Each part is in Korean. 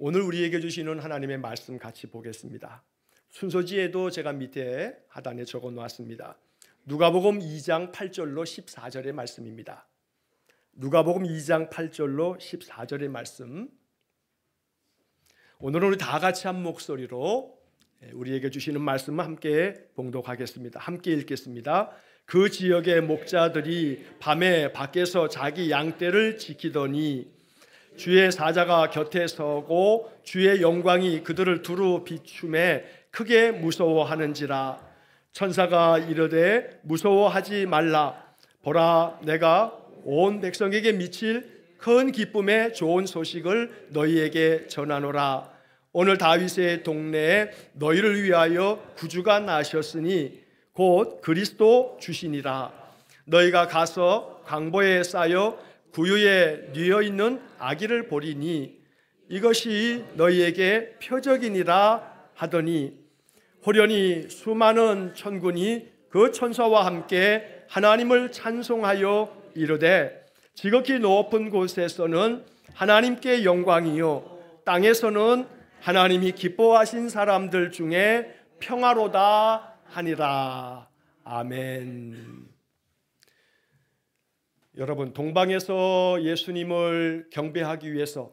오늘 우리에게 주시는 하나님의 말씀 같이 보겠습니다. 순서지에도 제가 밑에 하단에 적어 놓았습니다. 누가복음 2장 8절로 14절의 말씀입니다. 누가복음 2장 8절로 14절의 말씀. 오늘은 우리 다 같이 한 목소리로 우리에게 주시는 말씀을 함께 봉독하겠습니다. 함께 읽겠습니다. 그 지역의 목자들이 밤에 밖에서 자기 양떼를 지키더니 주의 사자가 곁에 서고 주의 영광이 그들을 두루 비춤에 크게 무서워하는지라. 천사가 이르되 무서워하지 말라. 보라, 내가 온 백성에게 미칠 큰 기쁨의 좋은 소식을 너희에게 전하노라. 오늘 다윗의 동네에 너희를 위하여 구주가 나셨으니 곧 그리스도 주시니라. 너희가 가서 광보에 쌓여 구유에 뉘어 있는 아기를 보리니 이것이 너희에게 표적이니라 하더니 호련히 수많은 천군이 그 천사와 함께 하나님을 찬송하여 이르되 지극히 높은 곳에서는 하나님께 영광이요 땅에서는 하나님이 기뻐하신 사람들 중에 평화로다 하니라. 아멘. 여러분, 동방에서 예수님을 경배하기 위해서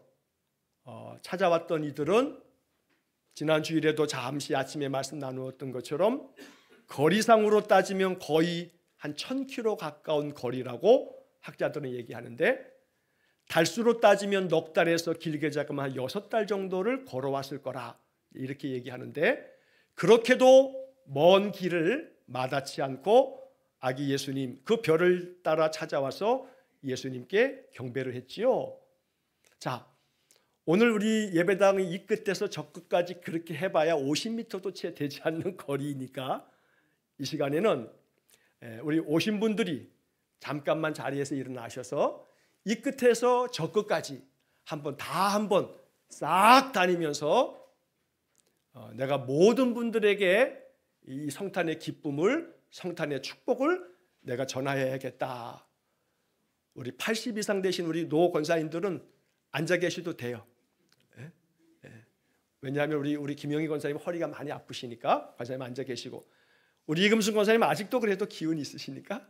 찾아왔던 이들은 지난 주일에도 잠시 아침에 말씀 나누었던 것처럼 거리상으로 따지면 거의 한 1000km 가까운 거리라고 학자들은 얘기하는데, 달수로 따지면 넉 달에서 길게 잡으면 한 6달 정도를 걸어왔을 거라 이렇게 얘기하는데, 그렇게도 먼 길을 마다치 않고 아기 예수님 그 별을 따라 찾아와서 예수님께 경배를 했지요. 자, 오늘 우리 예배당의 이 끝에서 저 끝까지 그렇게 해봐야 50m도 채 되지 않는 거리니까 이 시간에는 우리 오신 분들이 잠깐만 자리에서 일어나셔서 이 끝에서 저 끝까지 한번 싹 다니면서 내가 모든 분들에게 이 성탄의 기쁨을, 성탄의 축복을 내가 전하여야겠다. 우리 80 이상 되신 우리 노 권사님들은 앉아 계셔도 돼요. 왜냐하면 우리 김영희 권사님 허리가 많이 아프시니까 권사님 앉아 계시고, 우리 이금순 권사님 아직도 그래도 기운이 있으시니까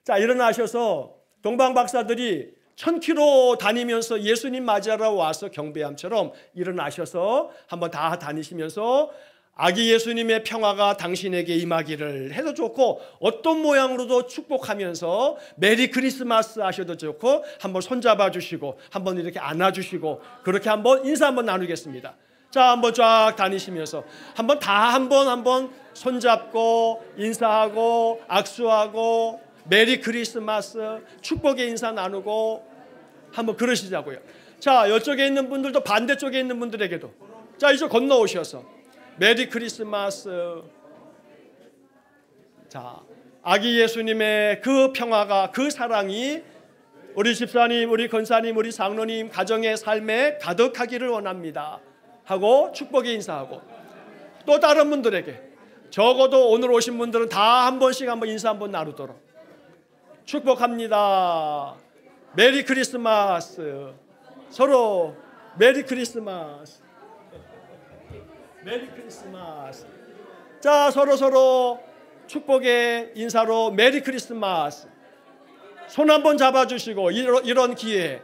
자, 일어나셔서 동방 박사들이 1000km 다니면서 예수님 맞이하러 와서 경배함처럼 일어나셔서 한번 다 다니시면서 아기 예수님의 평화가 당신에게 임하기를 해도 좋고, 어떤 모양으로도 축복하면서 메리 크리스마스 하셔도 좋고, 한번 손잡아 주시고 한번 이렇게 안아 주시고 그렇게 한번 인사 한번 나누겠습니다. 자, 한번 쫙 다니시면서 한번 손잡고 인사하고 악수하고 메리 크리스마스 축복의 인사 나누고 한번 그러시자고요. 자, 이쪽에 있는 분들도 반대쪽에 있는 분들에게도 자, 이쪽 건너오셔서 메리 크리스마스. 자, 아기 예수님의 그 평화가, 그 사랑이 우리 집사님, 우리 권사님, 우리 장로님 가정의 삶에 가득하기를 원합니다 하고 축복의 인사하고, 또 다른 분들에게 적어도 오늘 오신 분들은 다 한 번씩 한번 인사 한번 나누도록 축복합니다. 메리 크리스마스. 서로 메리 크리스마스. 메리 크리스마스. 자, 서로 축복의 인사로 메리 크리스마스. 손 한번 잡아주시고, 이런 기회에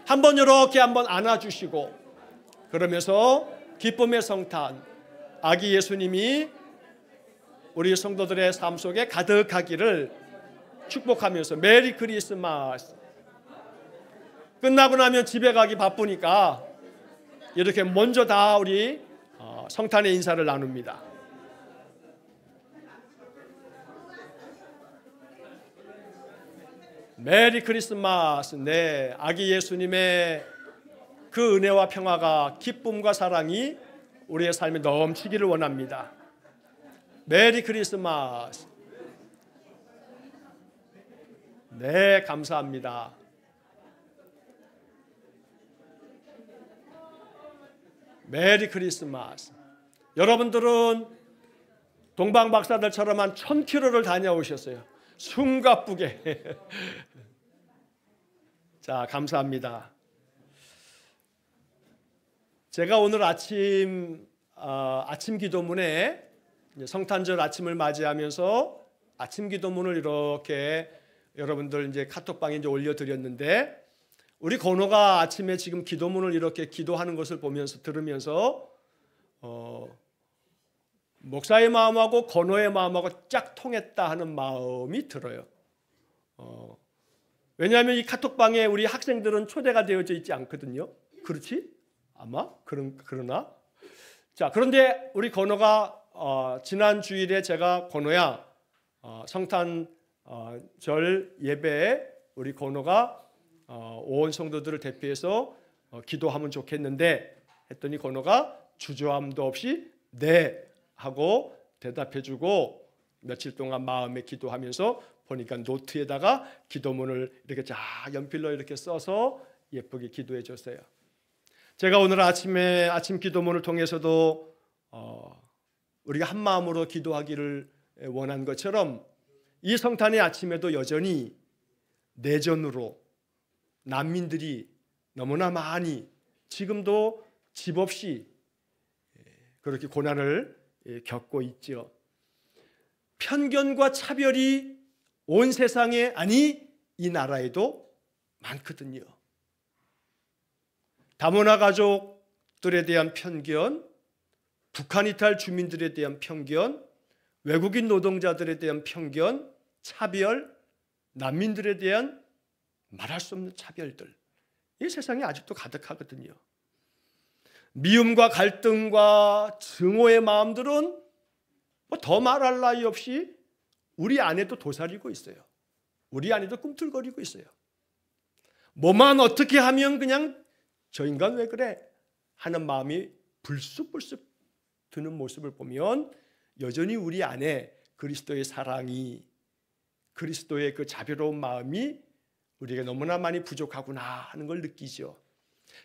한번 이렇게 한번 안아주시고, 그러면서 기쁨의 성탄, 아기 예수님이 우리 성도들의 삶 속에 가득하기를 축복하면서 메리 크리스마스. 끝나고 나면 집에 가기 바쁘니까 이렇게 먼저 다 우리 성탄의 인사를 나눕니다. 메리 크리스마스. 네, 아기 예수님의 그 은혜와 평화가, 기쁨과 사랑이 우리의 삶에 넘치기를 원합니다. 메리 크리스마스. 네, 감사합니다. 메리 크리스마스. 여러분들은 동방 박사들처럼 한 1000km를 다녀오셨어요. 숨가쁘게. 자, 감사합니다. 제가 오늘 아침 기도문에 성탄절 아침을 맞이하면서 아침 기도문을 이렇게 여러분들 이제 카톡방에 이제 올려드렸는데, 우리 건호가 아침에 지금 기도문을 이렇게 기도하는 것을 보면서 들으면서 목사의 마음하고 건호의 마음하고 짝 통했다 하는 마음이 들어요. 왜냐하면 이 카톡방에 우리 학생들은 초대가 되어져 있지 않거든요. 그렇지? 아마 그러나. 자, 그런데 우리 건호가 지난 주일에 제가 건호야 성탄절 예배에 우리 건호가 온 성도들을 대표해서 기도하면 좋겠는데 했더니 건호가 주저함도 없이 네 하고 대답해주고, 며칠 동안 마음에 기도하면서 보니까 노트에다가 기도문을 이렇게 연필로 이렇게 써서 예쁘게 기도해 줬어요. 제가 오늘 아침에 아침 기도문을 통해서도 우리가 한 마음으로 기도하기를 원한 것처럼 이 성탄의 아침에도 여전히 내전으로 난민들이 너무나 많이 지금도 집 없이 그렇게 고난을 겪고 있죠. 편견과 차별이 온 세상에, 아니 이 나라에도 많거든요. 다문화 가족들에 대한 편견, 북한 이탈 주민들에 대한 편견, 외국인 노동자들에 대한 편견, 차별, 난민들에 대한 말할 수 없는 차별들, 이 세상에 아직도 가득하거든요. 미움과 갈등과 증오의 마음들은 더 말할 나위 없이 우리 안에도 도사리고 있어요. 우리 안에도 꿈틀거리고 있어요. 뭐만 어떻게 하면 그냥 저 인간 왜 그래 하는 마음이 불쑥불쑥 드는 모습을 보면 여전히 우리 안에 그리스도의 사랑이, 그리스도의 그 자비로운 마음이 우리가 너무나 많이 부족하구나 하는 걸 느끼죠.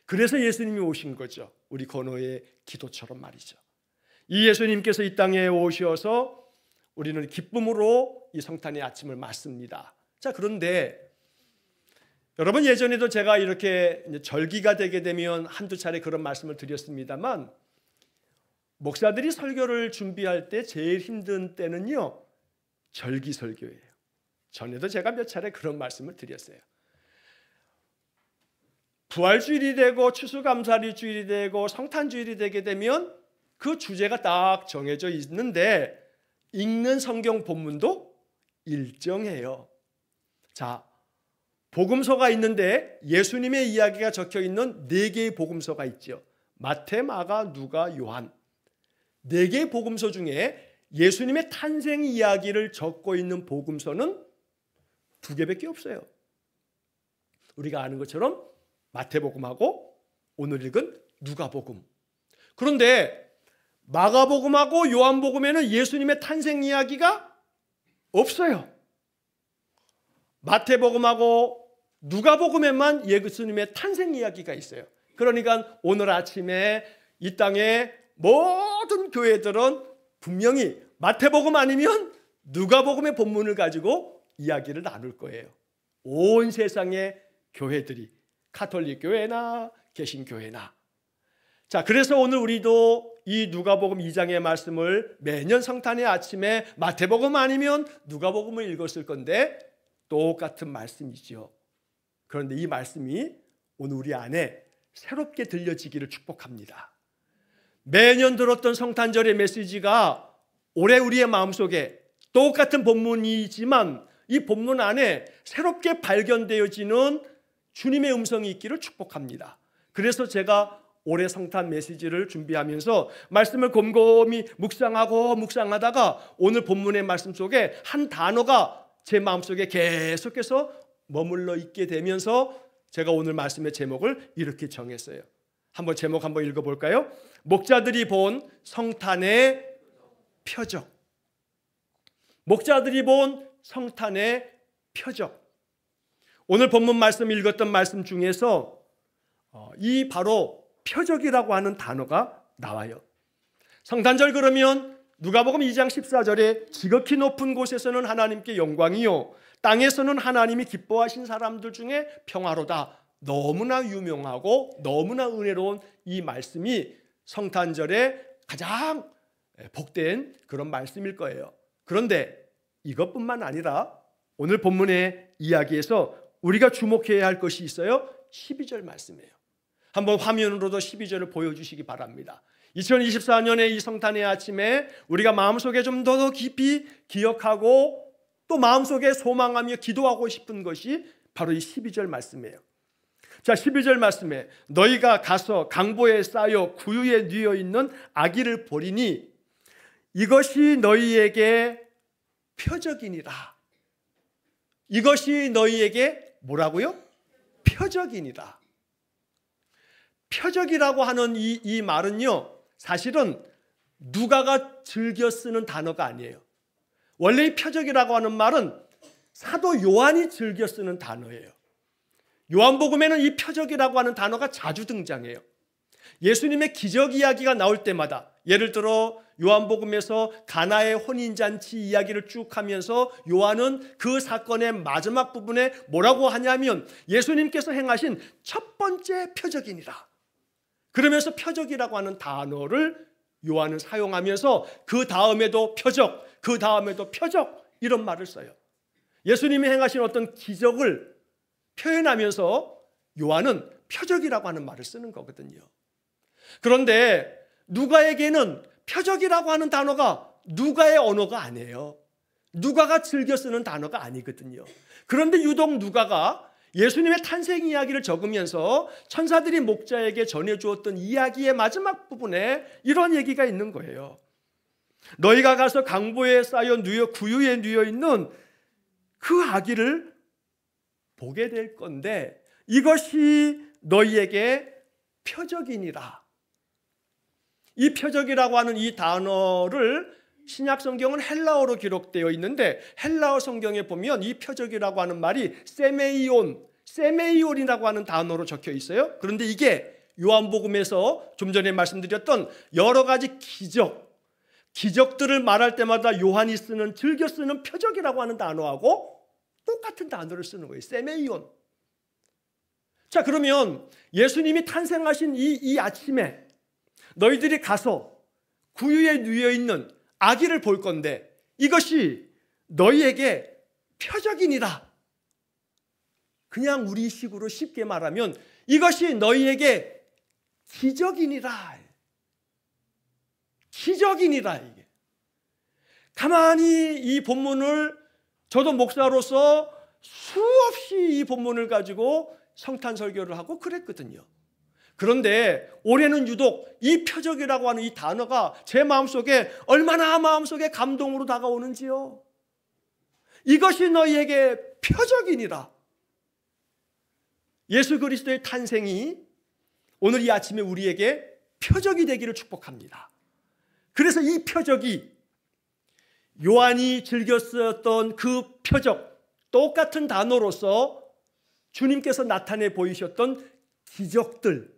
그래서 예수님이 오신 거죠. 우리 건호의 기도처럼 말이죠. 이 예수님께서 이 땅에 오셔서 우리는 기쁨으로 이 성탄의 아침을 맞습니다. 자, 그런데 여러분, 예전에도 제가 이렇게 절기가 되게 되면 한두 차례 그런 말씀을 드렸습니다만, 목사들이 설교를 준비할 때 제일 힘든 때는요, 절기 설교예요. 전에도 제가 몇 차례 그런 말씀을 드렸어요. 부활주일이 되고 추수감사리 주일이 되고 성탄주일이 되게 되면 그 주제가 딱 정해져 있는데 읽는 성경 본문도 일정해요. 자, 복음서가 있는데 예수님의 이야기가 적혀 있는 4개의 복음서가 있죠. 마태, 마가, 누가, 요한. 4개의 복음서 중에 예수님의 탄생 이야기를 적고 있는 복음서는 2개밖에 없어요. 우리가 아는 것처럼 마태복음하고 오늘 읽은 누가복음. 그런데 마가복음하고 요한복음에는 예수님의 탄생 이야기가 없어요. 마태복음하고 누가복음에만 예수님의 탄생 이야기가 있어요. 그러니까 오늘 아침에 이 땅의 모든 교회들은 분명히 마태복음 아니면 누가복음의 본문을 가지고 이야기를 나눌 거예요. 온 세상의 교회들이, 가톨릭 교회나 개신교회나. 자, 그래서 오늘 우리도 이 누가복음 2장의 말씀을 매년 성탄의 아침에 마태복음 아니면 누가복음을 읽었을 건데 똑같은 말씀이죠. 그런데 이 말씀이 오늘 우리 안에 새롭게 들려지기를 축복합니다. 매년 들었던 성탄절의 메시지가 올해 우리의 마음속에 똑같은 본문이지만 이 본문 안에 새롭게 발견되어지는 주님의 음성이 있기를 축복합니다. 그래서 제가 올해 성탄 메시지를 준비하면서 말씀을 곰곰이 묵상하다가 오늘 본문의 말씀 속에 한 단어가 제 마음속에 계속해서 머물러 있게 되면서 제가 오늘 말씀의 제목을 이렇게 정했어요. 제목 한번 읽어볼까요? 목자들이 본 성탄의 표적. 목자들이 본 성탄의 표적. 오늘 본문 말씀 읽었던 말씀 중에서 이 바로 표적이라고 하는 단어가 나와요. 성탄절 그러면 누가복음 2장 14절에 지극히 높은 곳에서는 하나님께 영광이요 땅에서는 하나님이 기뻐하신 사람들 중에 평화로다, 너무나 유명하고 너무나 은혜로운 이 말씀이 성탄절에 가장 복된 그런 말씀일 거예요. 그런데 이것뿐만 아니라 오늘 본문의 이야기에서 우리가 주목해야 할 것이 있어요. 12절 말씀이에요. 한번 화면으로도 12절을 보여주시기 바랍니다. 2024년의 이 성탄의 아침에 우리가 마음속에 좀 더 깊이 기억하고 또 마음속에 소망하며 기도하고 싶은 것이 바로 이 12절 말씀이에요. 자, 12절 말씀에 너희가 가서 강보에 쌓여 구유에 뉘어 있는 아기를 보리니 이것이 너희에게 표적이니라. 이것이 너희에게 뭐라고요? 표적이니라. 표적이라고 하는 이 말은요, 사실은 누가가 즐겨 쓰는 단어가 아니에요. 원래 이 표적이라고 하는 말은 사도 요한이 즐겨 쓰는 단어예요. 요한복음에는 이 표적이라고 하는 단어가 자주 등장해요. 예수님의 기적 이야기가 나올 때마다, 예를 들어 요한복음에서 가나의 혼인잔치 이야기를 쭉 하면서 요한은 그 사건의 마지막 부분에 뭐라고 하냐면 예수님께서 행하신 첫 번째 표적이니라. 그러면서 표적이라고 하는 단어를 요한은 사용하면서 그 다음에도 표적, 그 다음에도 표적, 이런 말을 써요. 예수님이 행하신 어떤 기적을 표현하면서 요한은 표적이라고 하는 말을 쓰는 거거든요. 그런데 누가에게는 표적이라고 하는 단어가 누가의 언어가 아니에요. 누가가 즐겨 쓰는 단어가 아니거든요. 그런데 유독 누가가 예수님의 탄생 이야기를 적으면서 천사들이 목자에게 전해주었던 이야기의 마지막 부분에 이런 얘기가 있는 거예요. 너희가 가서 강보에 쌓여 구유에 뉘어 있는 그 아기를 보게 될 건데 이것이 너희에게 표적이니라. 이 표적이라고 하는 이 단어를 신약 성경은 헬라어로 기록되어 있는데 헬라어 성경에 보면 이 표적이라고 하는 말이 세메이온이라고 하는 단어로 적혀 있어요. 그런데 이게 요한복음에서 좀 전에 말씀드렸던 여러 가지 기적들을 말할 때마다 요한이 즐겨 쓰는 표적이라고 하는 단어하고 똑같은 단어를 쓰는 거예요. 세메이온. 자, 그러면 예수님이 탄생하신 이 아침에 너희들이 가서 구유에 누워 있는 아기를 볼 건데 이것이 너희에게 표적이니라. 그냥 우리식으로 쉽게 말하면 이것이 너희에게 기적이니라. 기적이니라. 이게 가만히 이 본문을 저도 목사로서 수없이 이 본문을 가지고 성탄 설교를 하고 그랬거든요. 그런데 올해는 유독 이 표적이라고 하는 이 단어가 제 마음속에 얼마나 마음속에 감동으로 다가오는지요. 이것이 너희에게 표적이니라. 예수 그리스도의 탄생이 오늘 이 아침에 우리에게 표적이 되기를 축복합니다. 그래서 이 표적이 요한이 즐겨 쓰었던 그 표적, 똑같은 단어로서 주님께서 나타내 보이셨던 기적들,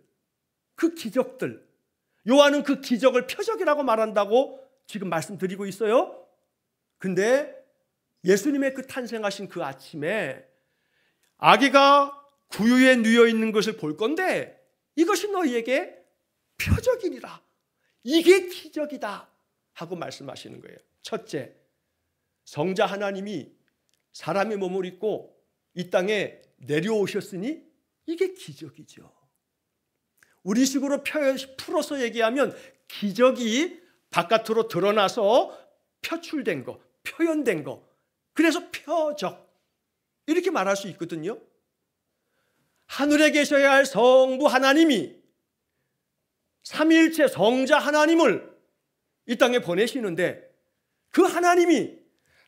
그 기적들, 요한은 그 기적을 표적이라고 말한다고 지금 말씀드리고 있어요. 근데 예수님의 그 탄생하신 그 아침에 아기가 구유에 누워 있는 것을 볼 건데 이것이 너희에게 표적이니라. 이게 기적이다 하고 말씀하시는 거예요. 첫째, 성자 하나님이 사람의 몸을 입고 이 땅에 내려오셨으니 이게 기적이죠. 우리식으로 풀어서 얘기하면 기적이 바깥으로 드러나서 표출된 거, 표현된 거. 그래서 표적 이렇게 말할 수 있거든요. 하늘에 계셔야 할 성부 하나님이 삼위일체 성자 하나님을 이 땅에 보내시는데 그 하나님이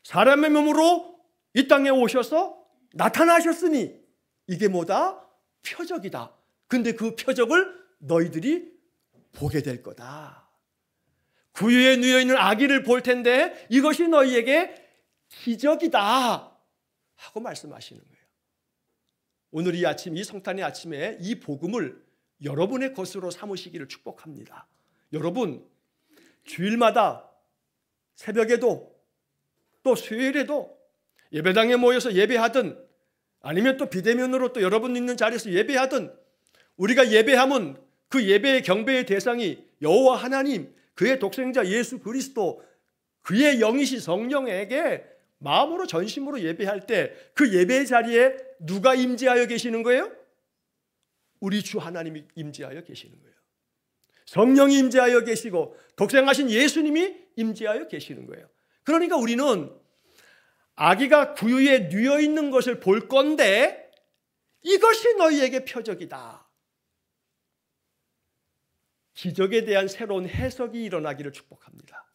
사람의 몸으로 이 땅에 오셔서 나타나셨으니 이게 뭐다? 표적이다. 근데 그 표적을 너희들이 보게 될 거다. 구유에 누워있는 아기를 볼 텐데 이것이 너희에게 기적이다 하고 말씀하시는 거예요. 오늘 이 아침, 이 성탄의 아침에 이 복음을 여러분의 것으로 삼으시기를 축복합니다. 여러분, 주일마다 새벽에도 또 수요일에도 예배당에 모여서 예배하든 아니면 또 비대면으로 또 여러분 있는 자리에서 예배하든, 우리가 예배하면 그 예배의 경배의 대상이 여호와 하나님, 그의 독생자 예수 그리스도, 그의 영이신 성령에게 마음으로 전심으로 예배할 때 그 예배의 자리에 누가 임재하여 계시는 거예요? 우리 주 하나님이 임재하여 계시는 거예요. 성령이 임재하여 계시고 독생하신 예수님이 임재하여 계시는 거예요. 그러니까 우리는 아기가 구유에 누워 있는 것을 볼 건데 이것이 너희에게 표적이다. 기적에 대한 새로운 해석이 일어나기를 축복합니다.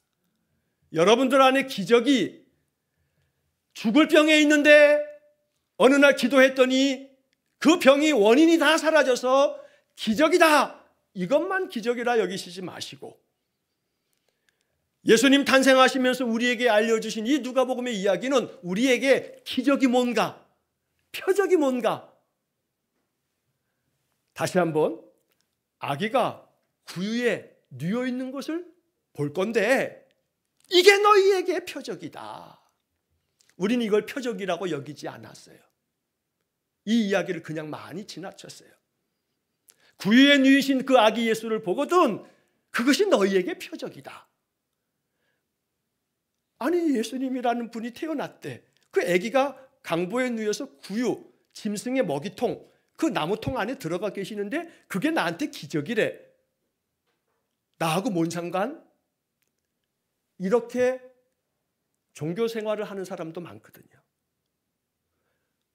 여러분들 안에 기적이, 죽을 병에 있는데 어느 날 기도했더니 그 병이 원인이 다 사라져서 기적이다, 이것만 기적이라 여기시지 마시고, 예수님 탄생하시면서 우리에게 알려주신 이 누가복음의 이야기는 우리에게 기적이 뭔가, 표적이 뭔가, 다시 한번 아기가 구유에 누워 있는 것을 볼 건데 이게 너희에게 표적이다. 우리는 이걸 표적이라고 여기지 않았어요. 이 이야기를 그냥 많이 지나쳤어요. 구유에 누이신 그 아기 예수를 보거든 그것이 너희에게 표적이다. 아니, 예수님이라는 분이 태어났대. 그 아기가 강보에 누워서 구유, 짐승의 먹이통, 그 나무통 안에 들어가 계시는데 그게 나한테 기적이래. 나하고 뭔 상관? 이렇게 종교 생활을 하는 사람도 많거든요.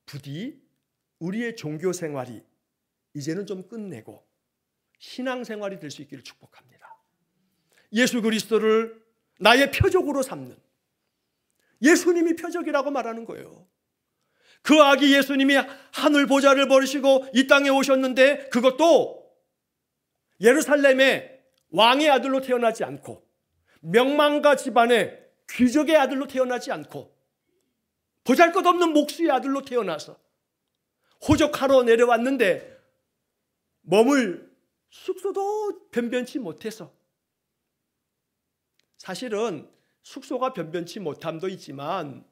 부디 우리의 종교 생활이 이제는 좀 끝내고 신앙 생활이 될 수 있기를 축복합니다. 예수 그리스도를 나의 표적으로 삼는, 예수님이 표적이라고 말하는 거예요. 그 아기 예수님이 하늘 보좌를 버리시고 이 땅에 오셨는데 그것도 예루살렘의 왕의 아들로 태어나지 않고 명망가 집안의 귀족의 아들로 태어나지 않고 보잘것없는 목수의 아들로 태어나서 호적하러 내려왔는데 머물 숙소도 변변치 못해서, 사실은 숙소가 변변치 못함도 있지만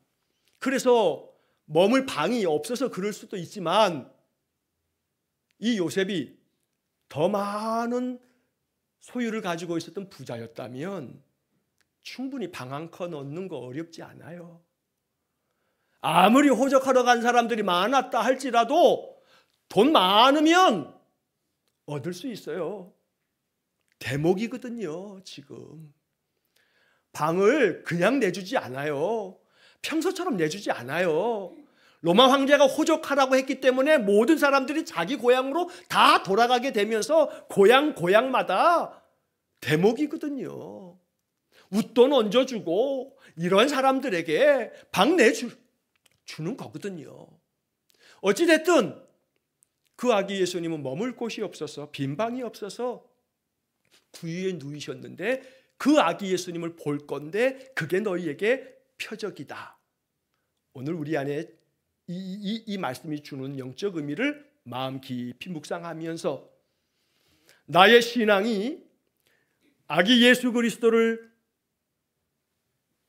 그래서 머물 방이 없어서 그럴 수도 있지만 이 요셉이 더 많은 소유를 가지고 있었던 부자였다면 충분히 방 한 칸 얻는 거 어렵지 않아요. 아무리 호적하러 간 사람들이 많았다 할지라도 돈 많으면 얻을 수 있어요. 대목이거든요. 지금 방을 그냥 내주지 않아요. 평소처럼 내주지 않아요. 로마 황제가 호적하라고 했기 때문에 모든 사람들이 자기 고향으로 다 돌아가게 되면서 고향마다 대목이거든요. 웃돈 얹어주고 이런 사람들에게 방 내주는 거거든요. 어찌됐든 그 아기 예수님은 머물 곳이 없어서, 빈 방이 없어서 구유에 누이셨는데 그 아기 예수님을 볼 건데 그게 너희에게 표적이다. 오늘 우리 안에 이 말씀이 주는 영적 의미를 마음 깊이 묵상하면서 나의 신앙이 아기 예수 그리스도를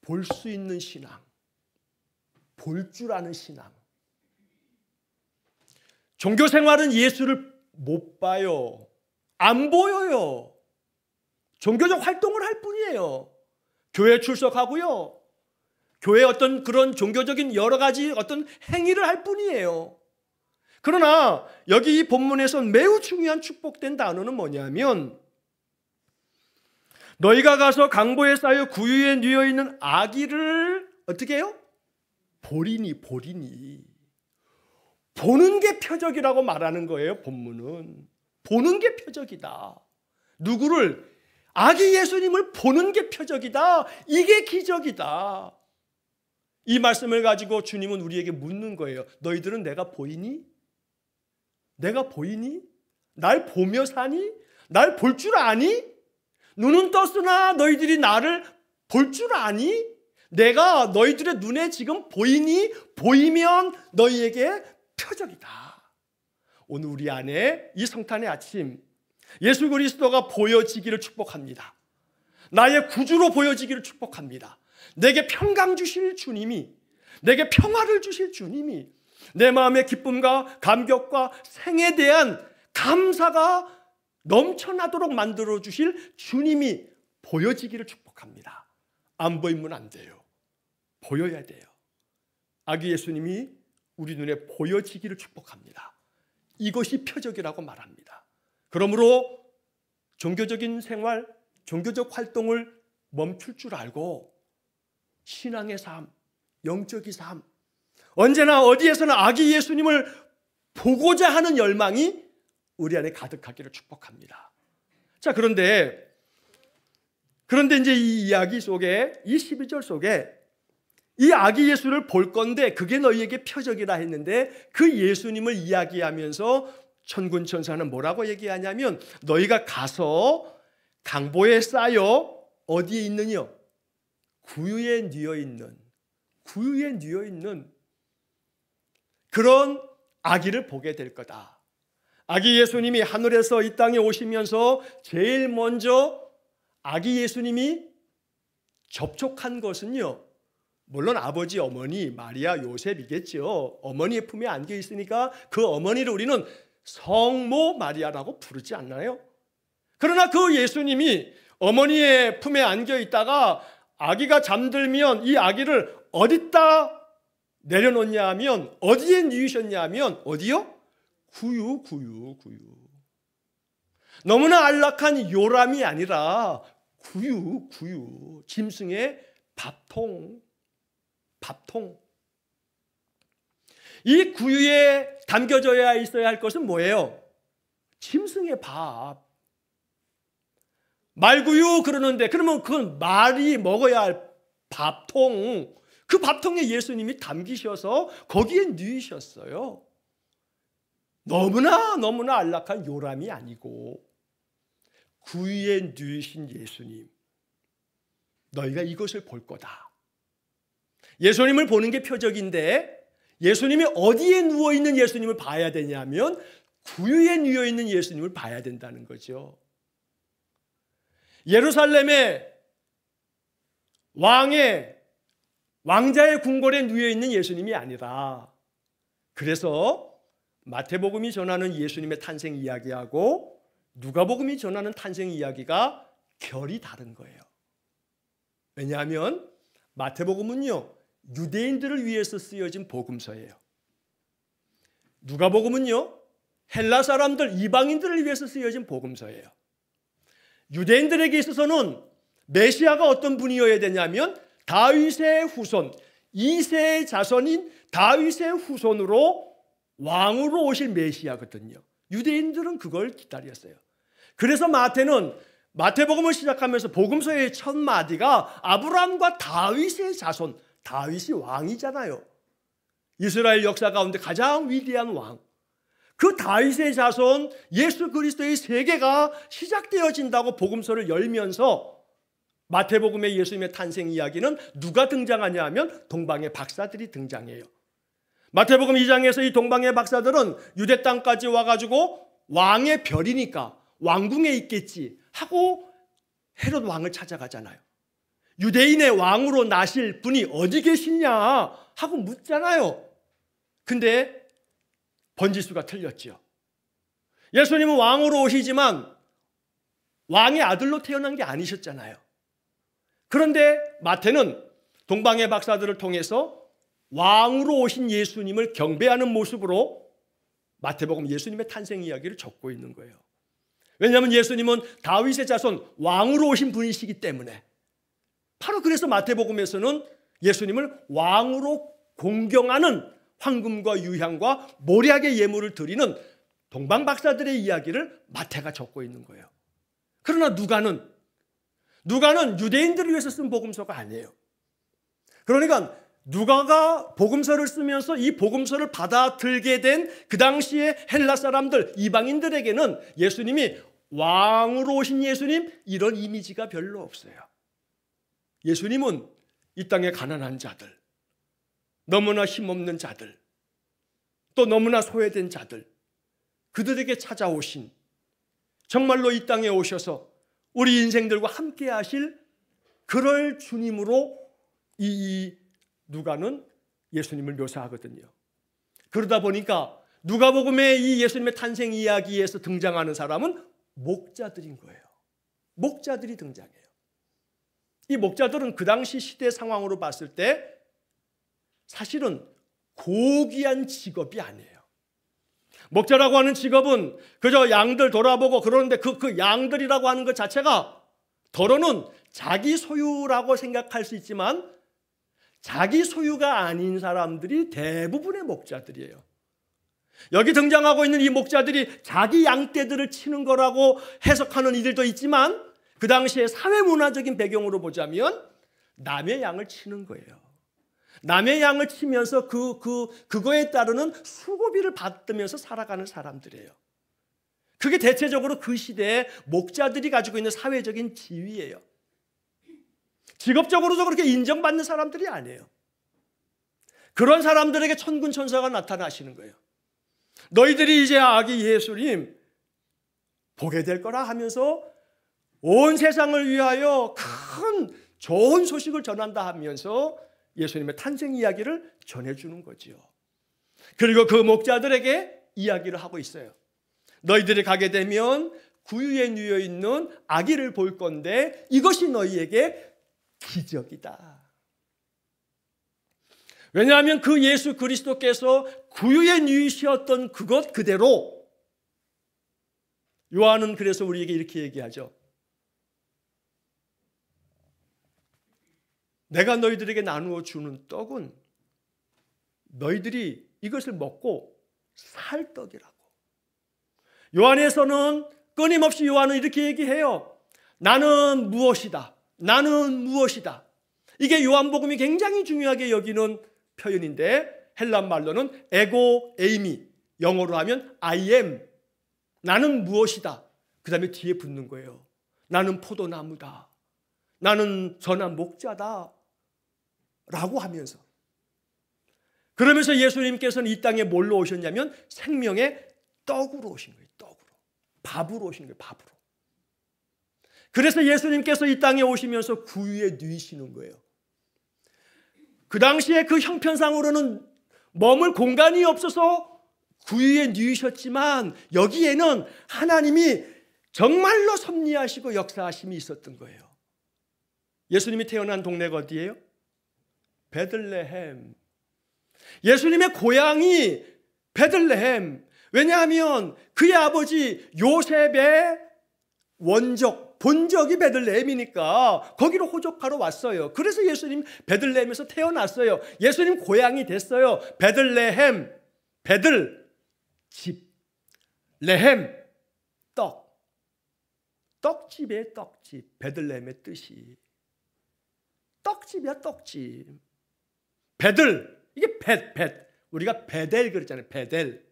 볼 수 있는 신앙, 볼 줄 아는 신앙. 종교 생활은 예수를 못 봐요. 안 보여요. 종교적 활동을 할 뿐이에요. 교회 출석하고요. 교회 어떤 그런 종교적인 여러 가지 어떤 행위를 할 뿐이에요. 그러나 여기 이 본문에서 매우 중요한 축복된 단어는 뭐냐면 너희가 가서 강보에 쌓여 구유에 누워 있는 아기를 어떻게 해요? 보리니. 보는 게 표적이라고 말하는 거예요. 본문은 보는 게 표적이다. 누구를? 아기 예수님을 보는 게 표적이다. 이게 기적이다. 이 말씀을 가지고 주님은 우리에게 묻는 거예요. 너희들은 내가 보이니? 내가 보이니? 날 보며 사니? 날 볼 줄 아니? 눈은 떴으나 너희들이 나를 볼 줄 아니? 내가 너희들의 눈에 지금 보이니? 보이면 너희에게 표적이다. 오늘 우리 안에 이 성탄의 아침 예수 그리스도가 보여지기를 축복합니다. 나의 구주로 보여지기를 축복합니다. 내게 평강 주실 주님이, 내게 평화를 주실 주님이, 내 마음의 기쁨과 감격과 생에 대한 감사가 넘쳐나도록 만들어 주실 주님이 보여지기를 축복합니다. 안 보이면 안 돼요. 보여야 돼요. 아기 예수님이 우리 눈에 보여지기를 축복합니다. 이것이 표적이라고 말합니다. 그러므로 종교적인 생활, 종교적 활동을 멈출 줄 알고 신앙의 삶, 영적인 삶, 언제나 어디에서나 아기 예수님을 보고자 하는 열망이 우리 안에 가득하기를 축복합니다. 자, 그런데 이제 이 이야기 속에, 이 12절 속에 이 아기 예수를 볼 건데 그게 너희에게 표적이라 했는데 그 예수님을 이야기하면서 천군 천사는 뭐라고 얘기하냐면 너희가 가서 강보에 쌓여 어디에 있느냐? 구유에 뉘어 있는 그런 아기를 보게 될 거다. 아기 예수님이 하늘에서 이 땅에 오시면서 제일 먼저 아기 예수님이 접촉한 것은요, 물론 아버지, 어머니, 마리아, 요셉이겠죠. 어머니의 품에 안겨 있으니까 그 어머니를 우리는 성모 마리아라고 부르지 않나요? 그러나 그 예수님이 어머니의 품에 안겨 있다가 아기가 잠들면 이 아기를 어디다 내려놓냐 하면 어디에 누이셨냐 하면 어디요? 구유. 너무나 안락한 요람이 아니라 구유. 짐승의 밥통. 이 구유에 담겨져야 있어야 할 것은 뭐예요? 짐승의 밥. 말구유 그러는데 그러면 그건 말이 먹어야 할 밥통. 그 밥통에 예수님이 담기셔서 거기에 누이셨어요. 너무나 안락한 요람이 아니고 구유에 누이신 예수님. 너희가 이것을 볼 거다. 예수님을 보는 게 표적인데 예수님이 어디에 누워있는 예수님을 봐야 되냐면 구유에 누워있는 예수님을 봐야 된다는 거죠. 예루살렘의 왕자의 궁궐에 누워있는 예수님이 아니라 그래서 마태복음이 전하는 예수님의 탄생 이야기하고 누가복음이 전하는 탄생 이야기가 결이 다른 거예요. 왜냐하면 마태복음은요, 유대인들을 위해서 쓰여진 복음서예요. 누가복음은요, 헬라 사람들, 이방인들을 위해서 쓰여진 복음서예요. 유대인들에게 있어서는 메시아가 어떤 분이어야 되냐면 다윗의 후손, 2세의 자손인 다윗의 후손으로 왕으로 오실 메시아거든요. 유대인들은 그걸 기다렸어요. 그래서 마태복음을 시작하면서 복음서의 첫 마디가 아브라함과 다윗의 자손, 다윗이 왕이잖아요. 이스라엘 역사 가운데 가장 위대한 왕. 그 다윗의 자손 예수 그리스도의 세계가 시작되어진다고 복음서를 열면서 마태복음의 예수님의 탄생 이야기는 누가 등장하냐 하면 동방의 박사들이 등장해요. 마태복음 2장에서 이 동방의 박사들은 유대 땅까지 와가지고 왕의 별이니까 왕궁에 있겠지 하고 헤롯 왕을 찾아가잖아요. 유대인의 왕으로 나실 분이 어디 계시냐 하고 묻잖아요. 근데 번지수가 틀렸죠. 예수님은 왕으로 오시지만 왕의 아들로 태어난 게 아니셨잖아요. 그런데 마태는 동방의 박사들을 통해서 왕으로 오신 예수님을 경배하는 모습으로 마태복음 예수님의 탄생 이야기를 적고 있는 거예요. 왜냐하면 예수님은 다윗의 자손 왕으로 오신 분이시기 때문에 바로 그래서 마태복음에서는 예수님을 왕으로 공경하는 황금과 유향과 모략의 예물을 드리는 동방 박사들의 이야기를 마태가 적고 있는 거예요. 그러나 누가는 유대인들을 위해서 쓴 복음서가 아니에요. 그러니까 누가가 복음서를 쓰면서 이 복음서를 받아들게 된 그 당시에 헬라 사람들, 이방인들에게는 예수님이 왕으로 오신 예수님 이런 이미지가 별로 없어요. 예수님은 이 땅의 가난한 자들, 너무나 힘없는 자들, 또 너무나 소외된 자들, 그들에게 찾아오신 정말로 이 땅에 오셔서 우리 인생들과 함께 하실 그럴 주님으로 이 누가는 예수님을 묘사하거든요. 그러다 보니까 누가복음의 이 예수님의 탄생 이야기에서 등장하는 사람은 목자들인 거예요. 목자들이 등장해요. 이 목자들은 그 당시 시대 상황으로 봤을 때 사실은 고귀한 직업이 아니에요. 목자라고 하는 직업은 그저 양들 돌아보고 그러는데 그 양들이라고 하는 것 자체가 더러는 자기 소유라고 생각할 수 있지만 자기 소유가 아닌 사람들이 대부분의 목자들이에요. 여기 등장하고 있는 이 목자들이 자기 양떼들을 치는 거라고 해석하는 이들도 있지만 그 당시에 사회문화적인 배경으로 보자면 남의 양을 치는 거예요. 남의 양을 치면서 그거에 따르는 수고비를 받으면서 살아가는 사람들이에요. 그게 대체적으로 그 시대에 목자들이 가지고 있는 사회적인 지위예요. 직업적으로도 그렇게 인정받는 사람들이 아니에요. 그런 사람들에게 천군 천사가 나타나시는 거예요. 너희들이 이제 아기 예수님 보게 될 거라 하면서 온 세상을 위하여 큰 좋은 소식을 전한다 하면서 예수님의 탄생 이야기를 전해주는 거죠. 그리고 그 목자들에게 이야기를 하고 있어요. 너희들이 가게 되면 구유에 누워 있는 아기를 볼 건데 이것이 너희에게 기적이다. 왜냐하면 그 예수 그리스도께서 구유에 누이셨던 그것 그대로 요한은 그래서 우리에게 이렇게 얘기하죠. 내가 너희들에게 나누어 주는 떡은 너희들이 이것을 먹고 살 떡이라고. 요한에서는 끊임없이 요한은 이렇게 얘기해요. 나는 무엇이다. 나는 무엇이다. 이게 요한복음이 굉장히 중요하게 여기는 표현인데 헬란 말로는 에고 에이미, 영어로 하면 I am. 나는 무엇이다. 그 다음에 뒤에 붙는 거예요. 나는 포도나무다. 나는 선한 목자다. 라고 하면서 그러면서 예수님께서는 이 땅에 뭘로 오셨냐면 생명의 떡으로 오신 거예요. 떡으로. 밥으로 오신 거예요. 밥으로. 그래서 예수님께서 이 땅에 오시면서 구유에 누이시는 거예요. 그 당시에 그 형편상으로는 머물 공간이 없어서 구유에 누이셨지만 여기에는 하나님이 정말로 섭리하시고 역사하심이 있었던 거예요. 예수님이 태어난 동네가 어디예요? 베들레헴. 예수님의 고향이 베들레헴. 왜냐하면 그의 아버지 요셉의 원적, 본적이 베들레헴이니까 거기로 호적하러 왔어요. 그래서 예수님 베들레헴에서 태어났어요. 예수님 고향이 됐어요. 베들레헴, 베들, 집, 레헴, 떡. 떡집의 떡집, 베들레헴의 뜻이. 떡집이야, 떡집. 베들, 이게 벳. 우리가 베델 그랬잖아요. 베델.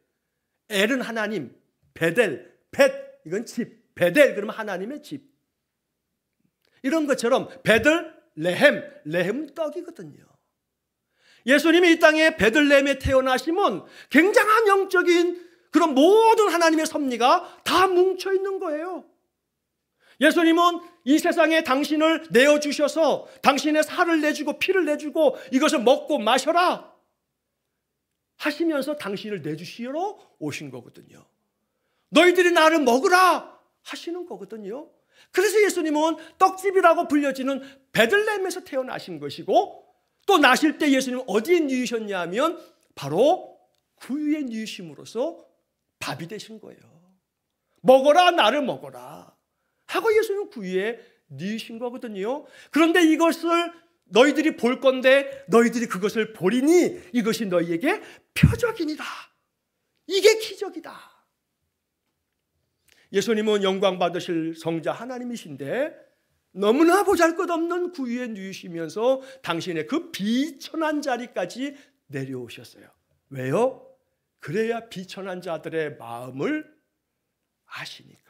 엘은 하나님, 베델, 벳, 이건 집. 베델 그러면 하나님의 집. 이런 것처럼 베들, 레헴은 떡이거든요. 예수님이 이 땅에 베들레헴에 태어나심은 굉장한 영적인 그런 모든 하나님의 섭리가 다 뭉쳐 있는 거예요. 예수님은 이 세상에 당신을 내어주셔서 당신의 살을 내주고 피를 내주고 이것을 먹고 마셔라 하시면서 당신을 내주시러 오신 거거든요. 너희들이 나를 먹으라 하시는 거거든요. 그래서 예수님은 떡집이라고 불려지는 베들레헴에서 태어나신 것이고 또 나실 때 예수님은 어디에 누이셨냐 하면 바로 구유에 누이심으로써 밥이 되신 거예요. 먹어라 나를 먹어라 하고 예수님은 구유에 누이신 거거든요. 그런데 이것을 너희들이 볼 건데 너희들이 그것을 보리니 이것이 너희에게 표적이니라. 이게 기적이다. 예수님은 영광 받으실 성자 하나님이신데 너무나 보잘것없는 구유에 누이시면서 당신의 그 비천한 자리까지 내려오셨어요. 왜요? 그래야 비천한 자들의 마음을 아시니까.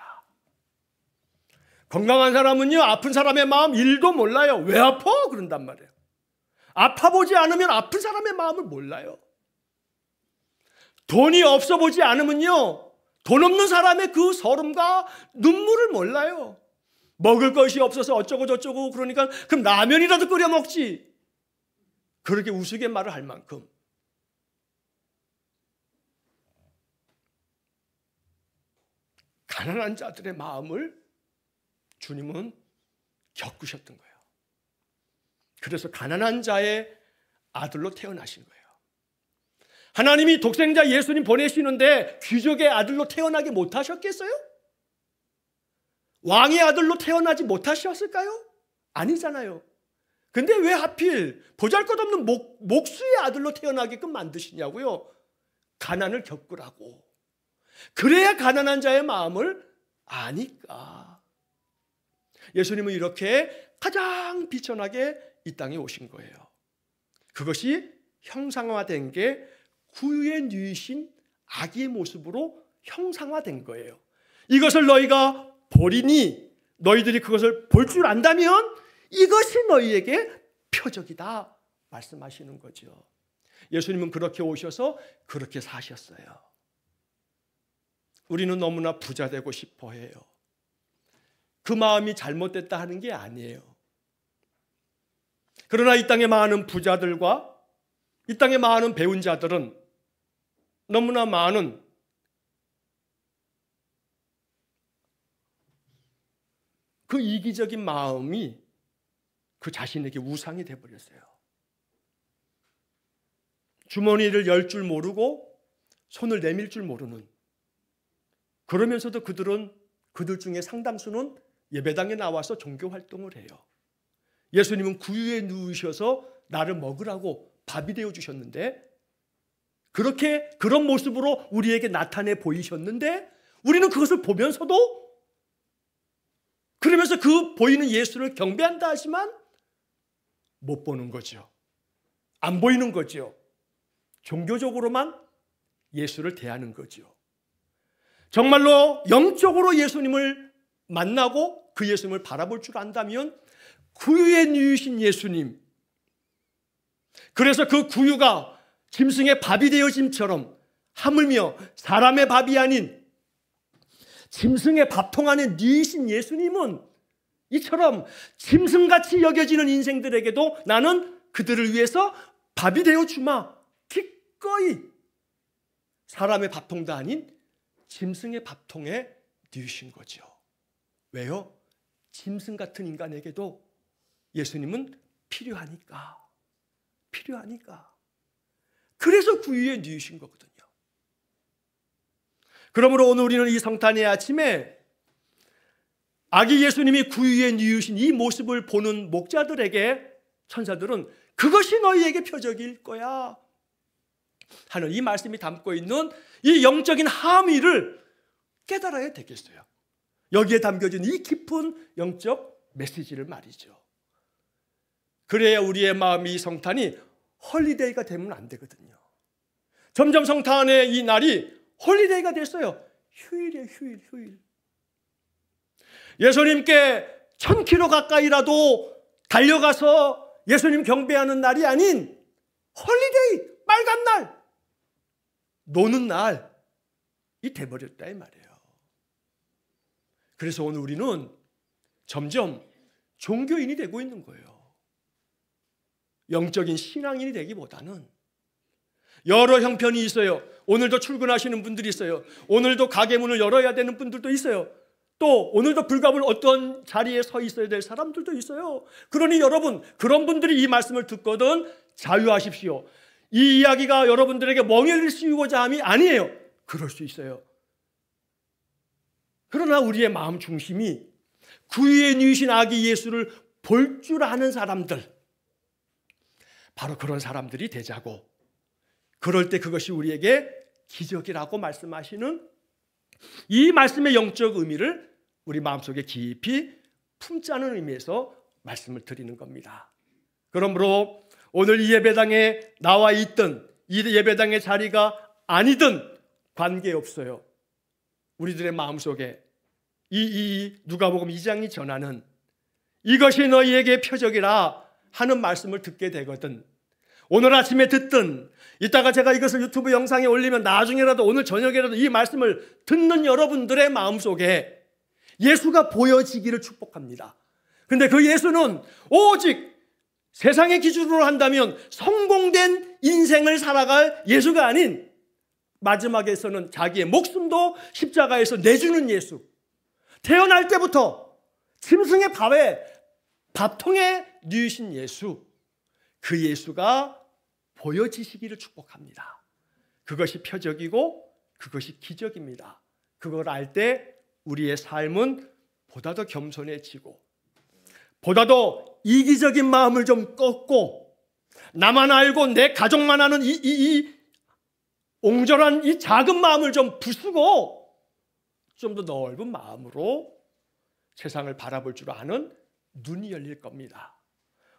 건강한 사람은요, 아픈 사람의 마음 1도 몰라요. 왜 아파? 그런단 말이에요. 아파보지 않으면 아픈 사람의 마음을 몰라요. 돈이 없어 보지 않으면요, 돈 없는 사람의 그 서름과 눈물을 몰라요. 먹을 것이 없어서 어쩌고 저쩌고 그러니까 그럼 라면이라도 끓여 먹지. 그렇게 우스갯 말을 할 만큼. 가난한 자들의 마음을 주님은 겪으셨던 거예요. 그래서 가난한 자의 아들로 태어나신 거예요. 하나님이 독생자 예수님 보내시는데 귀족의 아들로 태어나게 못하셨겠어요? 왕의 아들로 태어나지 못하셨을까요? 아니잖아요. 근데 왜 하필 보잘것없는 목수의 아들로 태어나게끔 만드시냐고요? 가난을 겪으라고. 그래야 가난한 자의 마음을 아니까. 예수님은 이렇게 가장 비천하게 이 땅에 오신 거예요. 그것이 형상화된 게 구유에 누이신 아기의 모습으로 형상화된 거예요. 이것을 너희가 보리니 너희들이 그것을 볼 줄 안다면 이것이 너희에게 표적이다 말씀하시는 거죠. 예수님은 그렇게 오셔서 그렇게 사셨어요. 우리는 너무나 부자 되고 싶어 해요. 그 마음이 잘못됐다 하는 게 아니에요. 그러나 이 땅에 많은 부자들과 이 땅에 많은 배운 자들은 너무나 많은 그 이기적인 마음이 그 자신에게 우상이 되어버렸어요. 주머니를 열 줄 모르고 손을 내밀 줄 모르는, 그러면서도 그들 중에 상당수는 예배당에 나와서 종교 활동을 해요. 예수님은 구유에 누우셔서 나를 먹으라고 밥이 되어 주셨는데, 그렇게 그런 모습으로 우리에게 나타내 보이셨는데 우리는 그것을 보면서도 그러면서 그 보이는 예수를 경배한다 하지만 못 보는 거죠. 안 보이는 거죠. 종교적으로만 예수를 대하는 거죠. 정말로 영적으로 예수님을 만나고 그 예수님을 바라볼 줄 안다면 구유에 누이신 예수님, 그래서 그 구유가 짐승의 밥이 되어짐처럼 하물며 사람의 밥이 아닌 짐승의 밥통 안에 누이신 예수님은 이처럼 짐승같이 여겨지는 인생들에게도 나는 그들을 위해서 밥이 되어 주마 기꺼이 사람의 밥통도 아닌 짐승의 밥통에 누이신 거죠. 왜요? 짐승 같은 인간에게도 예수님은 필요하니까. 그래서 구유에 누이신 거거든요. 그러므로 오늘 우리는 이 성탄의 아침에 아기 예수님이 구유에 누이신 이 모습을 보는 목자들에게 천사들은 그것이 너희에게 표적일 거야 하는 이 말씀이 담고 있는 이 영적인 함의를 깨달아야 되겠어요. 여기에 담겨진 이 깊은 영적 메시지를 말이죠. 그래야 우리의 마음이 이 성탄이 홀리데이가 되면 안 되거든요. 점점 성탄의 이 날이 홀리데이가 됐어요. 휴일이에요, 휴일. 예수님께 1000km 가까이라도 달려가서 예수님 경배하는 날이 아닌 홀리데이, 빨간 날, 노는 날이 돼버렸다 이 말이에요. 그래서 오늘 우리는 점점 종교인이 되고 있는 거예요. 영적인 신앙인이 되기보다는 여러 형편이 있어요. 오늘도 출근하시는 분들이 있어요. 오늘도 가게 문을 열어야 되는 분들도 있어요. 또 오늘도 불가불 어떤 자리에 서 있어야 될 사람들도 있어요. 그러니 여러분, 그런 분들이 이 말씀을 듣거든 자유하십시오. 이 이야기가 여러분들에게 멍해를 씌우고자 함이 아니에요. 그럴 수 있어요. 그러나 우리의 마음 중심이 구유에 누이신 아기 예수를 볼 줄 아는 사람들, 바로 그런 사람들이 되자고, 그럴 때 그것이 우리에게 기적이라고 말씀하시는 이 말씀의 영적 의미를 우리 마음속에 깊이 품자는 의미에서 말씀을 드리는 겁니다. 그러므로 오늘 이 예배당에 나와 있든 이 예배당의 자리가 아니든 관계없어요. 우리들의 마음속에 이 누가복음 2장이 전하는 이것이 너희에게 표적이라 하는 말씀을 듣게 되거든, 오늘 아침에 듣든 이따가 제가 이것을 유튜브 영상에 올리면 나중에라도 오늘 저녁에라도 이 말씀을 듣는 여러분들의 마음속에 예수가 보여지기를 축복합니다. 그런데 그 예수는 오직 세상의 기준으로 한다면 성공된 인생을 살아갈 예수가 아닌 마지막에서는 자기의 목숨도 십자가에서 내주는 예수, 태어날 때부터 짐승의 밥통에 누이신 예수, 그 예수가 보여지시기를 축복합니다. 그것이 표적이고 그것이 기적입니다. 그걸 알 때 우리의 삶은 보다 더 겸손해지고 보다 더 이기적인 마음을 좀 꺾고 나만 알고 내 가족만 아는 이 옹졸한 이 작은 마음을 좀 부수고 좀 더 넓은 마음으로 세상을 바라볼 줄 아는 눈이 열릴 겁니다.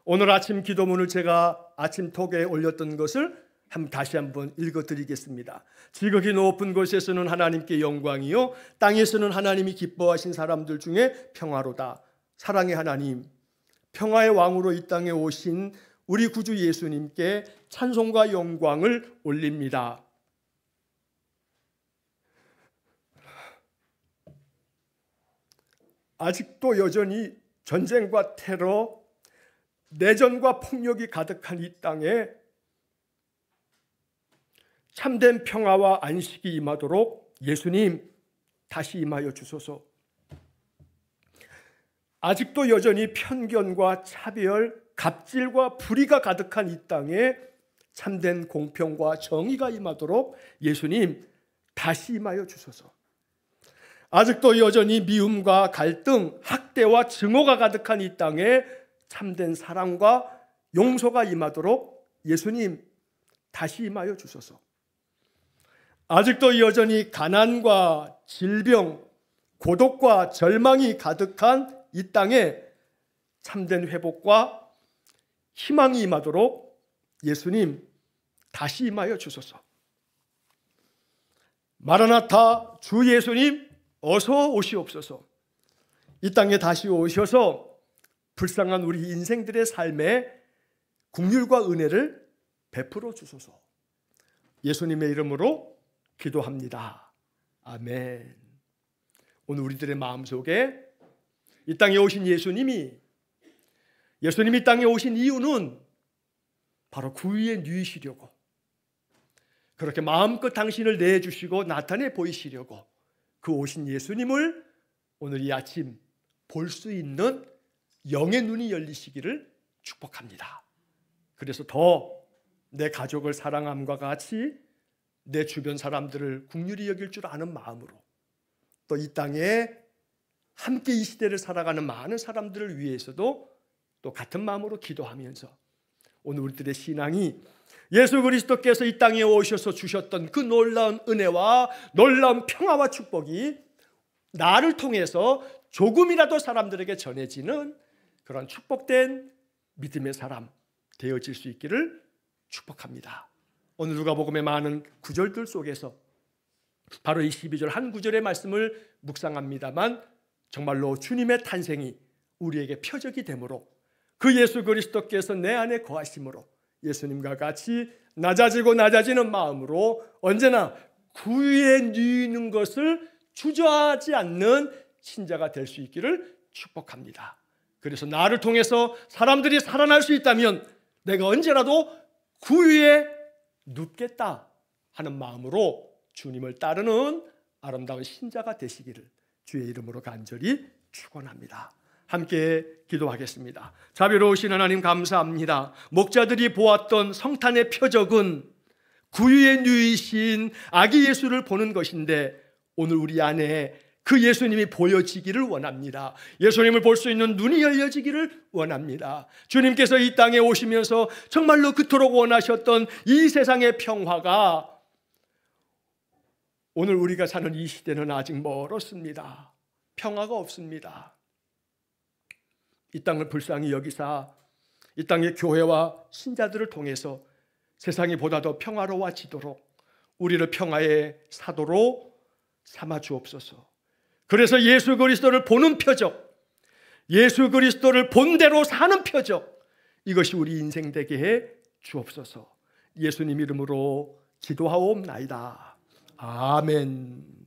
오늘 아침 기도문을 제가 아침 톡에 올렸던 것을 다시 한번 읽어드리겠습니다. 지극히 높은 곳에서는 하나님께 영광이요 땅에서는 하나님이 기뻐하신 사람들 중에 평화로다. 사랑의 하나님, 평화의 왕으로 이 땅에 오신 우리 구주 예수님께 찬송과 영광을 올립니다. 아직도 여전히 전쟁과 테러, 내전과 폭력이 가득한 이 땅에 참된 평화와 안식이 임하도록 예수님 다시 임하여 주소서. 아직도 여전히 편견과 차별, 갑질과 불의가 가득한 이 땅에 참된 공평과 정의가 임하도록 예수님 다시 임하여 주소서. 아직도 여전히 미움과 갈등, 학대와 증오가 가득한 이 땅에 참된 사랑과 용서가 임하도록 예수님 다시 임하여 주소서. 아직도 여전히 가난과 질병, 고독과 절망이 가득한 이 땅에 참된 회복과 희망이 임하도록 예수님 다시 임하여 주소서. 마라나타 주 예수님 어서 오시옵소서. 이 땅에 다시 오셔서 불쌍한 우리 인생들의 삶에 긍휼과 은혜를 베풀어 주소서. 예수님의 이름으로 기도합니다. 아멘. 오늘 우리들의 마음속에 이 땅에 오신 예수님이 이 땅에 오신 이유는 바로 구유에 누이시려고, 그렇게 마음껏 당신을 내주시고 나타내 보이시려고 그 오신 예수님을 오늘 이 아침 볼 수 있는 영의 눈이 열리시기를 축복합니다. 그래서 더 내 가족을 사랑함과 같이 내 주변 사람들을 긍휼히 여길 줄 아는 마음으로, 또 이 땅에 함께 이 시대를 살아가는 많은 사람들을 위해서도 또 같은 마음으로 기도하면서 오늘 우리들의 신앙이 예수 그리스도께서 이 땅에 오셔서 주셨던 그 놀라운 은혜와 놀라운 평화와 축복이 나를 통해서 조금이라도 사람들에게 전해지는 그런 축복된 믿음의 사람 되어질 수 있기를 축복합니다. 오늘 누가복음의 많은 구절들 속에서 바로 이 12절 한 구절의 말씀을 묵상합니다만 정말로 주님의 탄생이 우리에게 표적이 되므로 그 예수 그리스도께서 내 안에 거하심으로 예수님과 같이 낮아지고 낮아지는 마음으로 언제나 구유에 누이는 것을 주저하지 않는 신자가 될 수 있기를 축복합니다. 그래서 나를 통해서 사람들이 살아날 수 있다면 내가 언제라도 구유에 눕겠다 하는 마음으로 주님을 따르는 아름다운 신자가 되시기를 주의 이름으로 간절히 축원합니다. 함께 기도하겠습니다. 자비로우신 하나님 감사합니다. 목자들이 보았던 성탄의 표적은 구유에 누이신 아기 예수를 보는 것인데 오늘 우리 안에 그 예수님이 보여지기를 원합니다. 예수님을 볼 수 있는 눈이 열려지기를 원합니다. 주님께서 이 땅에 오시면서 정말로 그토록 원하셨던 이 세상의 평화가 오늘 우리가 사는 이 시대는 아직 멀었습니다. 평화가 없습니다. 이 땅을 불쌍히 여기사 이 땅의 교회와 신자들을 통해서 세상이 보다 더 평화로워지도록 우리를 평화의 사도로 삼아 주옵소서. 그래서 예수 그리스도를 보는 표적, 예수 그리스도를 본대로 사는 표적, 이것이 우리 인생 되게 해 주옵소서. 예수님 이름으로 기도하옵나이다. 아멘.